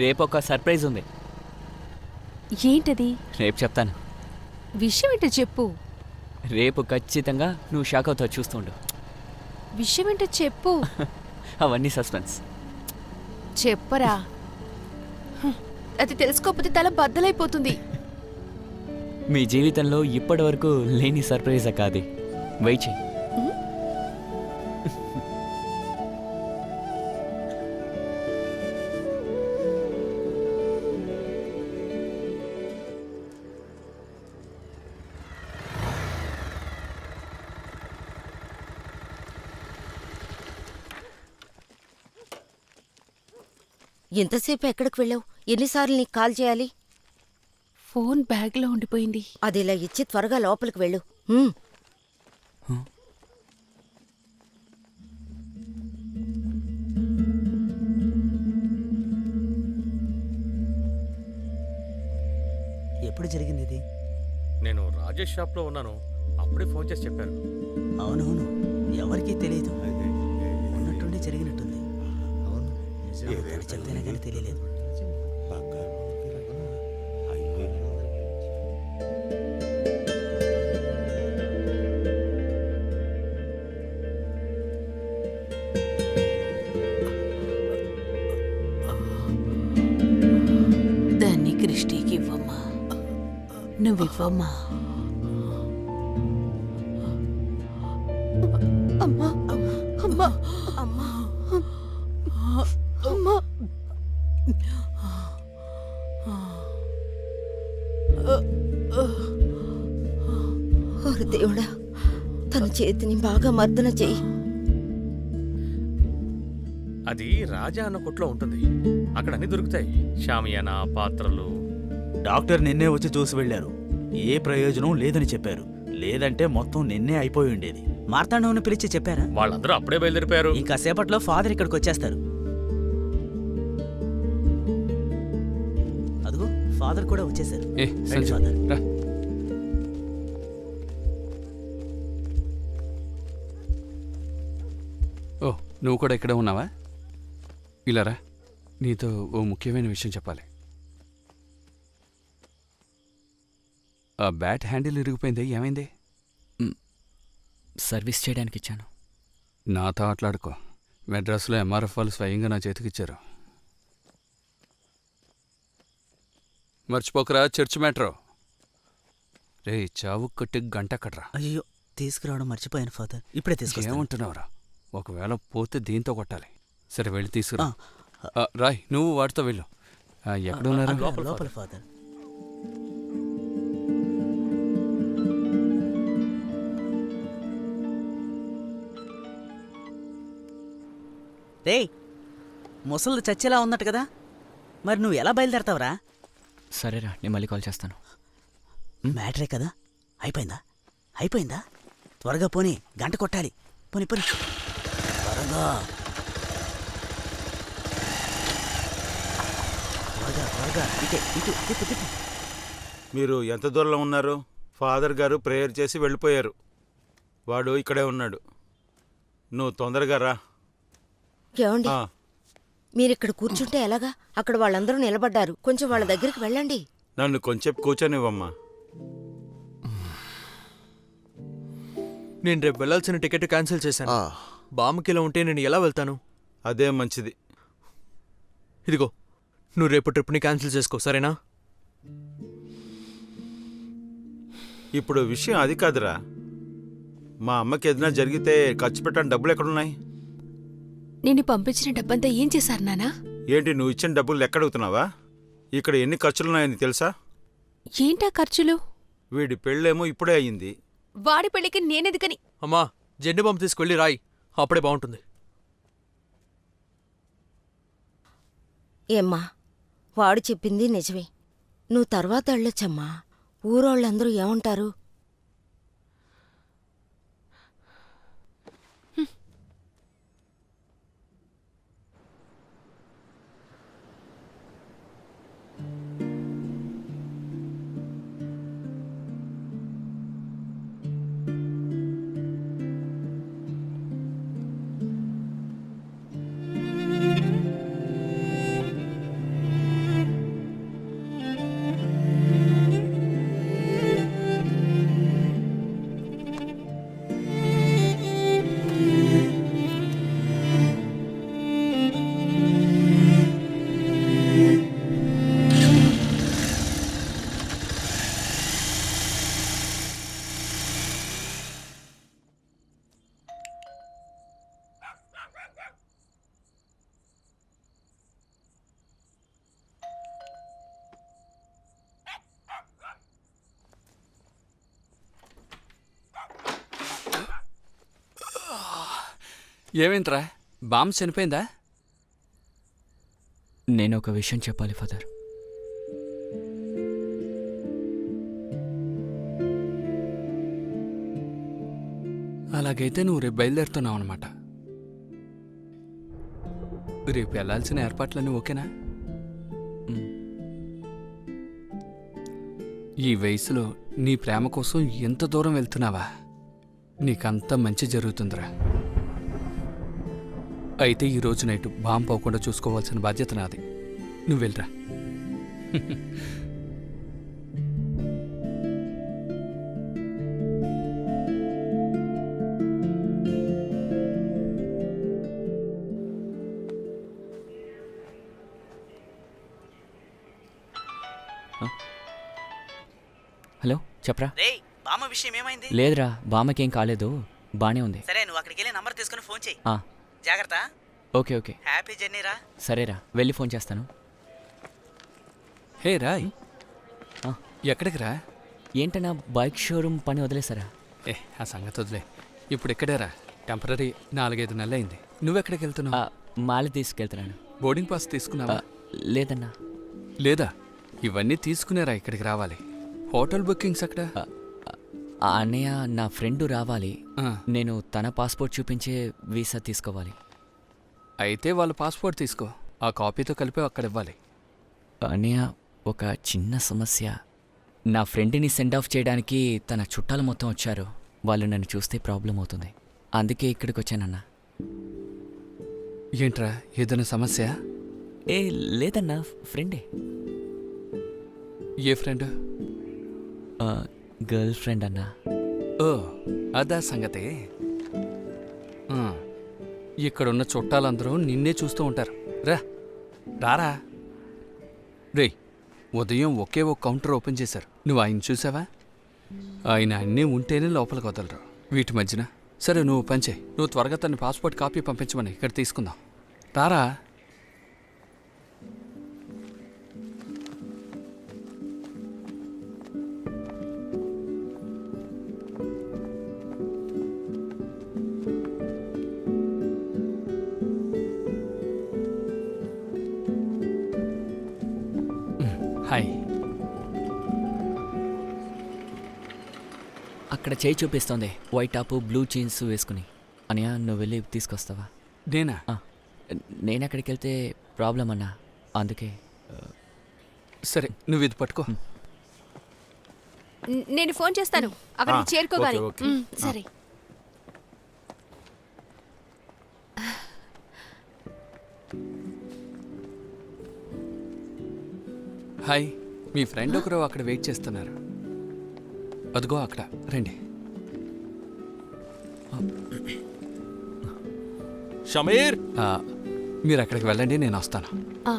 రేపు ఒక సర్ప్రైజ్ ఉంది. ఏంటది? రేపు చెప్తాను. విషయం ఏంటో చెప్పు. రేపు ఖచ్చితంగా నువ్వు షాక్ అవుతావు, చూస్తుండు. విషయం ఏంటో చెప్పు. అవన్నీ సస్పెన్స్. చెప్పరా. అది తెలుసుకోకపోతే తల బద్దలైపోతుంది. మీ జీవితంలో ఇప్పటి వరకు లేని సర్ప్రైజ్ కాదు. వెయిట్ చేయి. ఎంతసేపు ఎక్కడికి వెళ్ళావు? ఎన్నిసార్లు నీకు కాల్ చేయాలి? ఫోన్ బ్యాగ్లో ఉండిపోయింది. అది ఇలా ఇచ్చి త్వరగా లోపలికి వెళ్ళు. ఎప్పుడు జరిగింది ఇది? నేను రాజేష్ షాప్లో ఉన్నాను, అప్పుడే ఫోన్ చేసి చెప్పారు. అవునవును, ఎవరికీ తెలియదు. ఉన్నట్టుండి జరిగినట్టుంది. చెప్తేనే కానీ తెలియలేదు. దాన్ని క్రిస్టీకి ఇవ్వమ్మా. నువ్వివ్వమ్మా. అమ్మా అమ్మా అమ్మా అమ్మా. ఓరి దేవుడా, తన చేతిని బాగా మర్దన చెయ్యి. అది రాజా అన్న కొట్లో ఉంటుంది, అక్కడ అన్ని దొరుకుతాయి. షామియానా, పాత్రలు. డాక్టర్ నిన్నే వచ్చి చూసి వెళ్ళారు. ఏ ప్రయోజనం లేదని చెప్పారు. లేదంటే మొత్తం నిన్నే అయిపోయి ఉండేది. మార్తాండవుని పిలిచి చెప్పారా? వాళ్ళందరూ అప్పుడే బయలుదేరిపోయారు. ఇంకా సేపట్లో ఫాదర్ ఇక్కడికి వచ్చేస్తారు. అదిగో ఫాదర్ కూడా వచ్చేసారు. ఫాదర్ ఓ, నువ్వు కూడా ఇక్కడే ఉన్నావా? ఇలారా, నీతో ఓ ముఖ్యమైన విషయం చెప్పాలి. ఆ బ్యాట్ హ్యాండిల్ ఇరిగిపోయింది, ఏమైంది? సర్వీస్ చేయడానికి ఇచ్చాను. నాతో ఆటలాడుకో. మెడ్రాస్లో ఎంఆర్ఎఫ్ వాళ్ళు స్వయంగా నా చేతికిచ్చారు. మర్చిపోకరా, చర్చ్ మ్యాటరు. రే, చావు కొట్టి గంట కట్రా. అయ్యో, తీసుకురావడం మర్చిపోయాను ఫాదర్. ఇప్పుడే తీసుకొస్తాను. ఏమంటున్నావురా? ఒకవేళ పోతే దీంతో కొట్టాలి. సరే, వెళ్ళి తీసుకురా. రాయ్, నువ్వు వాటితో వెళ్ళు. ఎక్కడున్నారు? లోపల ఫాదర్. రే, ముసలు చచ్చేలా ఉన్నట్టు కదా, మరి నువ్వు ఎలా బయలుదేరతావురా? సరేరా, నేను మళ్ళీ కాల్ చేస్తాను. మ్యాటరే కదా, అయిపోయిందా? అయిపోయిందా? త్వరగా పోనీ, గంట కొట్టాలి. పోనీ పోనీ త్వరగా త్వరగా త్వరగా. ఇటే ఇటు తిప్పు తిప్పు. మీరు ఎంత దూరంలో ఉన్నారు? ఫాదర్ గారు ప్రేయర్ చేసి వెళ్ళిపోయారు. వాడు ఇక్కడే ఉన్నాడు. నువ్వు తొందరగా రా. ఏమండి, మీరిక్కడ కూర్చుంటే ఎలాగా? అక్కడ వాళ్ళందరూ నిలబడ్డారు. కొంచెం వాళ్ళ దగ్గరికి వెళ్ళండి. నన్ను కొంచెం కూర్చొనివ్వమ్మా. నేను రేపు వెళ్లాల్సిన టికెట్ క్యాన్సిల్ చేశాను. బామ్మకిలా ఉంటే నేను ఎలా వెళ్తాను? అదే మంచిది. ఇదిగో, నువ్వు రేపు ట్రిప్ని క్యాన్సిల్ చేసుకో, సరేనా? ఇప్పుడు విషయం అది కాదురా. మా అమ్మకి ఏదైనా జరిగితే ఖర్చు పెట్టడానికి డబ్బులు ఎక్కడున్నాయి? నేను పంపించిన డబ్బంతా ఏం చేశారు నానా? ఏంటి, నువ్వు ఇచ్చిన డబ్బులు ఎక్కడుగుతున్నావా? ఇక్కడ ఎన్ని ఖర్చులున్నాయని తెలుసా? ఏంటా ఖర్చులు? వీడి పెళ్ళేమో ఇప్పుడే అయ్యింది. వాడి పెళ్ళికి నేనెందుకని? అమ్మా, జెండు బాంబు తీసుకెళ్ళి రాయి, అప్పుడే బాగుంటుంది. ఏమ్మా, వాడు చెప్పింది నిజమే. నువ్వు తర్వాత వెళ్ళొచ్చమ్మా. ఊరోళ్ళందరూ ఏమంటారు? ఏమేంట్రా బామ్మ చనిపోయిందా? నేను ఒక విషయం చెప్పాలి ఫాదర్. అలాగైతే నువ్వు రేపు బయలుదేరుతున్నావు అనమాట. రేపు వెళ్లాల్సిన ఏర్పాట్లన్నీ ఓకేనా? మ్. ఈ వయసులో నీ ప్రేమ కోసం ఎంత దూరం వెళ్తున్నావా? నీకంతా మంచి జరుగుతుందిరా. అయితే ఈ రోజు నైట్ బాంబు పోకుండా చూసుకోవాల్సిన బాధ్యత నాది. నువ్వు వెళ్ళరా. హలో చెప్పరా. రేయ్ బామ్మ విషయం ఏమైంది? లేదురా, బామ్మకేం కాలేదు, బానే ఉంది. సరే నువ్వు అక్కడికి వెళ్ళి నంబర్ తీసుకుని ఫోన్ చెయ్యి. ఆ, జాగ్రత్త. Okay okay. హ్యాపీ జర్నీ రా. సరేరా, వెళ్ళి ఫోన్ చేస్తాను. హే రాయ్, ఆ, ఎక్కడికి రా? ఏంటన్నా బైక్ షోరూమ్ పని వదిలేసారా? ఆ సంగతి వదిలే. ఇప్పుడు ఇక్కడేరా, టెంపరీ 4-5 నెలలైంది. నువ్వెక్కడికి వెళ్తున్నావు? మాల తీసుకెళ్తున్నాను. బోర్డింగ్ పాస్ తీసుకున్నావా? లేదన్నా. లేదా? ఇవన్నీ తీసుకునేరా ఇక్కడికి రావాలి. హోటల్ బుకింగ్స్ అక్కడ. ఆ అన్నయ్య నా ఫ్రెండ్ రావాలి. ఆ, నేను తన పాస్పోర్ట్ చూపించే వీసా తీసుకోవాలి. అయితే వాళ్ళ పాస్పోర్ట్ తీసుకో, ఆ కాపీతో కలిపి అక్కడ ఇవ్వాలి. అన్నయ్య, ఒక చిన్న సమస్య. నా ఫ్రెండ్ని సెండ్ ఆఫ్ చేయడానికి తన చుట్టాలు మొత్తం వచ్చారు. వాళ్ళు నన్ను చూస్తే ప్రాబ్లం అవుతుంది. అందుకే ఇక్కడికి వచ్చానన్నా. ఏంట్రా, ఏదైనా సమస్య? ఏ లేదన్నా, ఫ్రెండే. ఏ ఫ్రెండ్? గర్ల్ ఫ్రెండ్ అన్నా. ఓ, అదా సంగతి. ఆ, ఇక్కడున్న చుట్టాలందరూ నిన్నే చూస్తూ ఉంటారు. రారా. రే, ఉదయం ఒకే ఒక కౌంటర్ ఓపెన్ చేశారు. నువ్వు ఆయన చూసావా? ఆయన అన్నీ ఉంటేనే లోపలికి వదలరు. వీటి మధ్యన సరే నువ్వు పంచే, నువ్వు త్వరగా తన పాస్పోర్ట్ కాపీ పంపించమని ఇక్కడ తీసుకుందాం. రారా. హాయ్. అక్కడ చేయి చూపిస్తోంది, వైట్ టాప్ బ్లూ జీన్స్ వేసుకుని. అన్నయ్య, నువ్వు వెళ్ళి తీసుకొస్తావా? నేనా? నేను అక్కడికి వెళ్తే ప్రాబ్లం అన్నా, అందుకే. సరే, నువ్వు ఇది పట్టుకో. నేను ఫోన్ చేస్తాను అక్కడికి చేరుకోగానే. Okay, okay. సరే. హాయ్, మీ ఫ్రెండ్ ఒకరు అక్కడ వెయిట్ చేస్తున్నారు. అదిగో అక్కడ, రండి. షమీర్, మీరు అక్కడికి వెళ్ళండి, నేను వస్తాను. ఆ,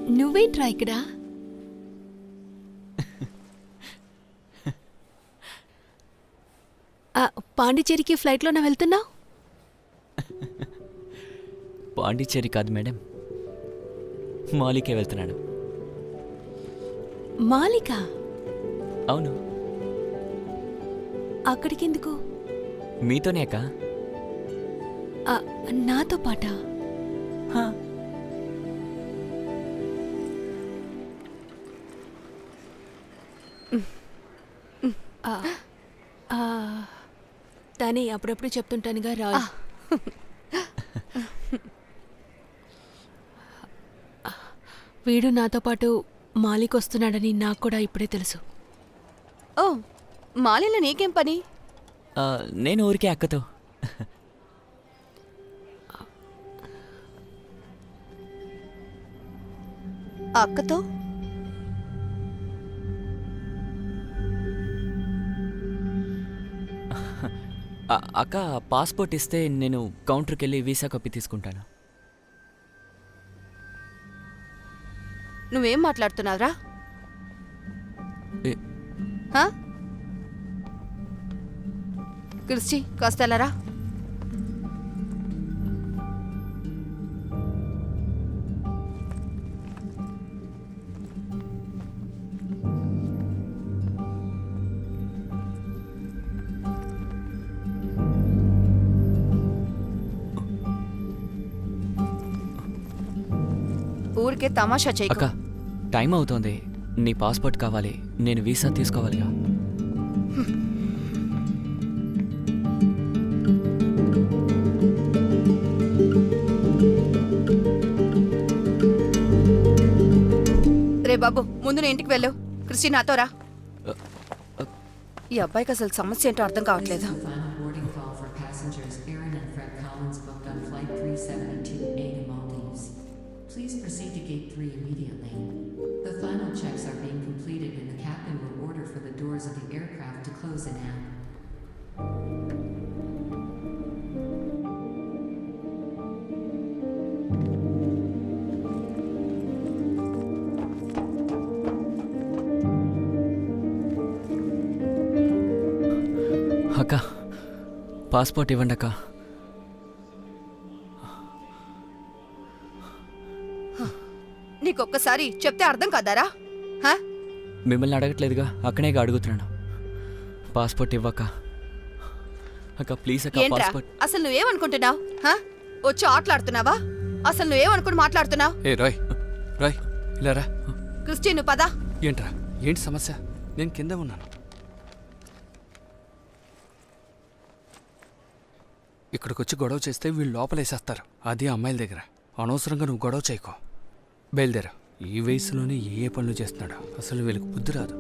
నువ్వేంట్రా ఇక్కడ? పాండిచేరికి ఫ్లైట్లోనే వెళ్తున్నావు? పాండిచ్చేరి కాదు మేడం, మాలికే వెళ్తున్నాను. మాలిక? అవును. అక్కడికెందుకు? మీతోనే అక్క. నాతో పాటా? తనే అప్పుడప్పుడు చెప్తుంటానుగా రా. వీడు నాతో పాటు మాలిక్ వస్తున్నాడని నాకు కూడా ఇప్పుడే తెలుసు. ఓ, మాలిలో నీకేం పని? నేను ఊరికే అక్కతో. అక్కతో? అక్క, పాస్పోర్ట్ ఇస్తే నేను కౌంటర్కి వెళ్ళి వీసా కాపీ తీసుకుంటాను. నువ్వేం మాట్లాడుతున్నావురా? ఏ- క్రిస్టి, కాస్త వెళ్ళరా. ఊరికే తమాషా చేయకు. అక్క టైం అవుతోంది. నీ పాస్పోర్ట్ కావాలి, నేను వీసా తీసుకోవాలిగా. రే బాబు, ముందు నువ్వు ఇంటికి వెళ్ళు. క్రిస్టి నాతో రా. ఈ అబ్బాయికి అసలు సమస్య ఏంటో అర్థం కావట్లేదు. Final boarding call for passengers Aaron and Fred Collins booked on flight 372A to Maldives. Please proceed to gate 3 immediately. The final checks are being completed and the captain will order for the doors of the aircraft to close in half. అక్క passport ఇవ్వండి అక్క. నీకొక్కసారి చెప్తే అర్థం కాదారా? హా? మిమ్మల్ని అడగట్లేదుగా, అక్కనేగా అడుగుతున్నాను. Passport ఇవ్వక్క. అక్క please అక్క ఏంట్రా పాస్పోర్ట్. అసలు నువ్వేమనుకుంటున్నావు? హా? వచ్చి ఆటలాడుతున్నావా? అసలు నువ్వేమనుకుని మాట్లాడుతున్నావు? ఏ రాయ్ రాయ్ ఇలా రా. క్రిస్టి నువ్వు పదా. ఏంట్రా ఏంటి సమస్య? నేను కింద ఉన్నాను. ఇక్కడికి వచ్చి గొడవ చేస్తే వీళ్ళు లోపలేసేస్తారు. అది అమ్మాయిల దగ్గర. అనవసరంగా నువ్వు గొడవ చేయకో. బయలుదేరా. ఈ వయసులోనే ఏ పనులు చేస్తున్నాడు? అసలు వీళ్ళకి బుద్ధి రాదు.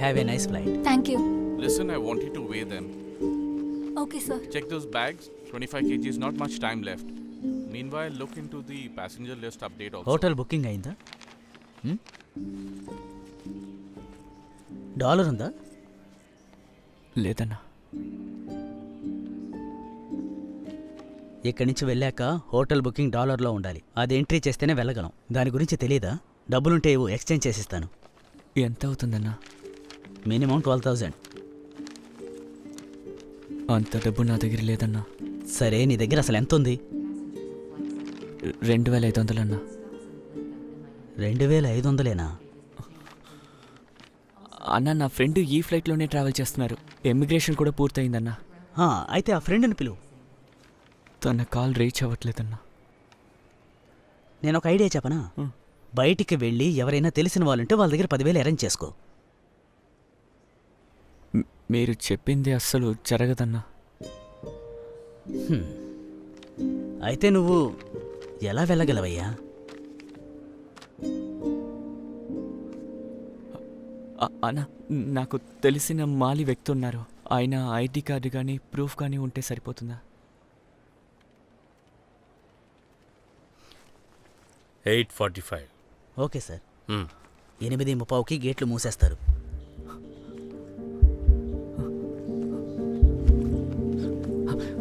Have a nice flight. Thank you. Listen, I want you to weigh them. Okay, sir. Check those bags. 25 kgs, not much time left. Meanwhile, look into the passenger list update also. Hotel booking అయిందా? Dollar ఉందా? లేదన్నా. ఇక్కడి నుంచి వెళ్ళాక hotel booking డాలర్లో ఉండాలి. అది entry చేస్తేనే వెళ్ళగలం. దాని గురించి తెలీదా? డబ్బులుంటే ఇవ్వు, ఎక్స్చేంజ్ చేసిస్తాను. ఎంత అవుతుందన్నా? మినిమం 12,000. అంత డబ్బు నా దగ్గర లేదన్నా. సరే, నీ దగ్గర అసలు ఎంత ఉంది? 2,500 అన్నా. 2,500 అన్న నా ఫ్రెండ్ ఈ ఫ్లైట్లోనే ట్రావెల్ చేస్తున్నారు. ఎమిగ్రేషన్ కూడా పూర్తయిందన్నా. అయితే ఆ ఫ్రెండ్ని పిలువు. తన కాల్ రీచ్ అవ్వట్లేదన్నా. నేను ఒక ఐడియా చెప్పనా? బయటికి వెళ్ళి ఎవరైనా తెలిసిన వాళ్ళుంటే వాళ్ళ దగ్గర 10,000 అరేంజ్ చేసుకో. మీరు చెప్పింది అస్సలు జరగదన్నా. అయితే నువ్వు ఎలా వెళ్ళగలవయ్యా? అన్న నాకు తెలిసిన మాలి వ్యక్తి ఉన్నారు. ఆయన ఐడి కార్డు కానీ ప్రూఫ్ కానీ ఉంటే సరిపోతుందా? 8:45. Okay sir. 8:30కి గేట్లు మూసేస్తారు.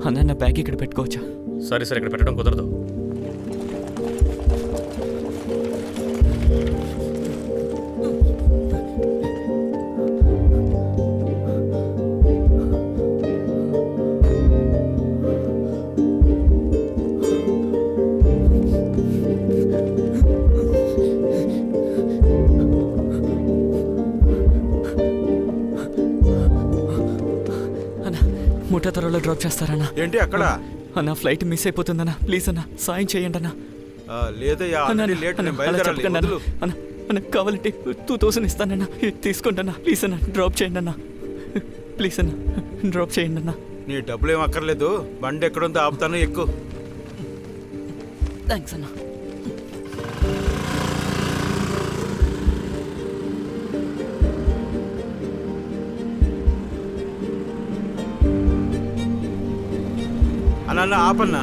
అన్న నా బ్యాగ్ ఇక్కడ పెట్టుకోవచ్చా? సరే సరే, ఇక్కడ పెట్టడం కుదరదు. ముఠా త్వరలో డ్రాప్ చేస్తారన్నా? ఏంటి అక్కడ? అన్న ఫ్లైట్ మిస్ అయిపోతుందన్నా, ప్లీజ్ అన్న సాయం చేయండి అన్న. లేదయ్యా, లేట్. నేను బయలుదేరాలి. వదులు. అన్న కావాలంటే 2,000 ఇస్తానన్నా, తీసుకోండి అన్న. ప్లీజ్ అన్న డ్రాప్ చేయండి అన్న. ప్లీజ్ అన్న డ్రాప్ చేయండి అన్న. నీ డబ్బులు ఏం అక్కర్లేదు. బండి ఎక్కడుందో ఆపుతాను, ఎక్కువ. థ్యాంక్స్ అన్న. అన్న ఆపన్నా.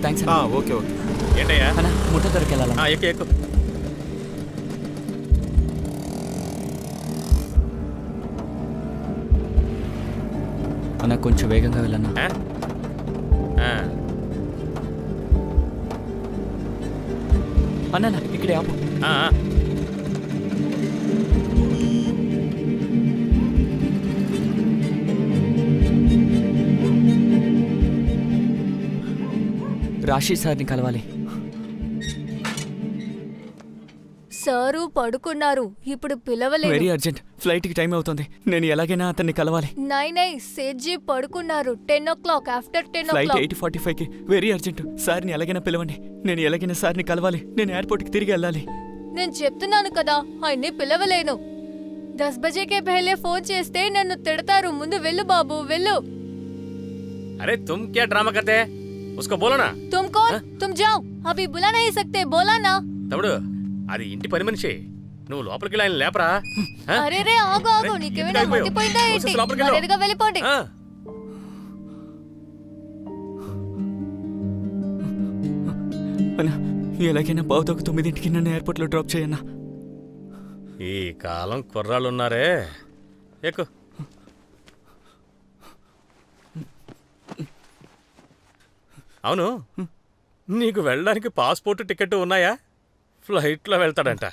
థ్యాంక్స్ అన్న. Okay okay. ఏంటయ్యా? అన్న ముఠా త్వరకి వెళ్ళాలా? ఎక్కువ ఎక్కువ. అన్న కొంచెం వేగంగా వెళ్ళన్నా. అన్న ఇక్కడే ఆపు. రాశి సార్ని కలవాలి. సారు పడుకున్నారు ఇప్పుడు పిలవలేదు. వెరీ అర్జెంట్, ఫ్లైట్కి టైం అవుతుంది. నేను ఎలాగైనా అతన్ని కలవాలి. నై సేట్జీ పడుకున్నారు. 10 o'clock ఆఫ్టర్ 10 ఫ్లైట్ o'clock. 8:45కి. Very urgent. సార్ని ఎలాగైనా పిలవండి. నేను ఎలాగైనా సార్ని కలవాలి. నేను ఎయిర్పోర్ట్కి తిరిగి వెళ్ళాలి. నేను చెప్తున్నాను కదా ఆయన్ని పిలవలేను. 10 బజేకే పహలే ఫోన్ చేస్తే నన్ను తిడతారు. ముందు వెళ్ళు బాబు వెళ్ళు. अरे तुम क्या ड्रामा करते हैं? उसको बोलो ना. तुम कौन? तुम जाओ. अभी बुला नहीं सकते. बोला ना. తమ్ముడు అది ఇంటి పని మనిషి, నువ్వు లోపలికి వెళ్ళి ఆయన లేపరా. ఆ? అరే రే ఆగు ఆగు. అరే, నీకేమైనా ఎందుకు ఆగిపోయావు? మతిపోయిందా ఏంటి? వచ్చేసి లోపలికి వెళ్ళు. మర్యాదగా వెళ్ళిపోండి. ఆ. అన్నా, ఎలాగైనా పావుతకు 9ంటికి నన్ను ఎయిర్పోర్ట్లో డ్రాప్ చేయన్నా. ఈ కాలం కుర్రాళ్ళు ఉన్నారే. ఎక్కు. అవును, నీకు వెళ్ళడానికి పాస్పోర్ట్ టికెట్ ఉన్నాయా? ఫ్లైట్లో వెళ్తాడంట.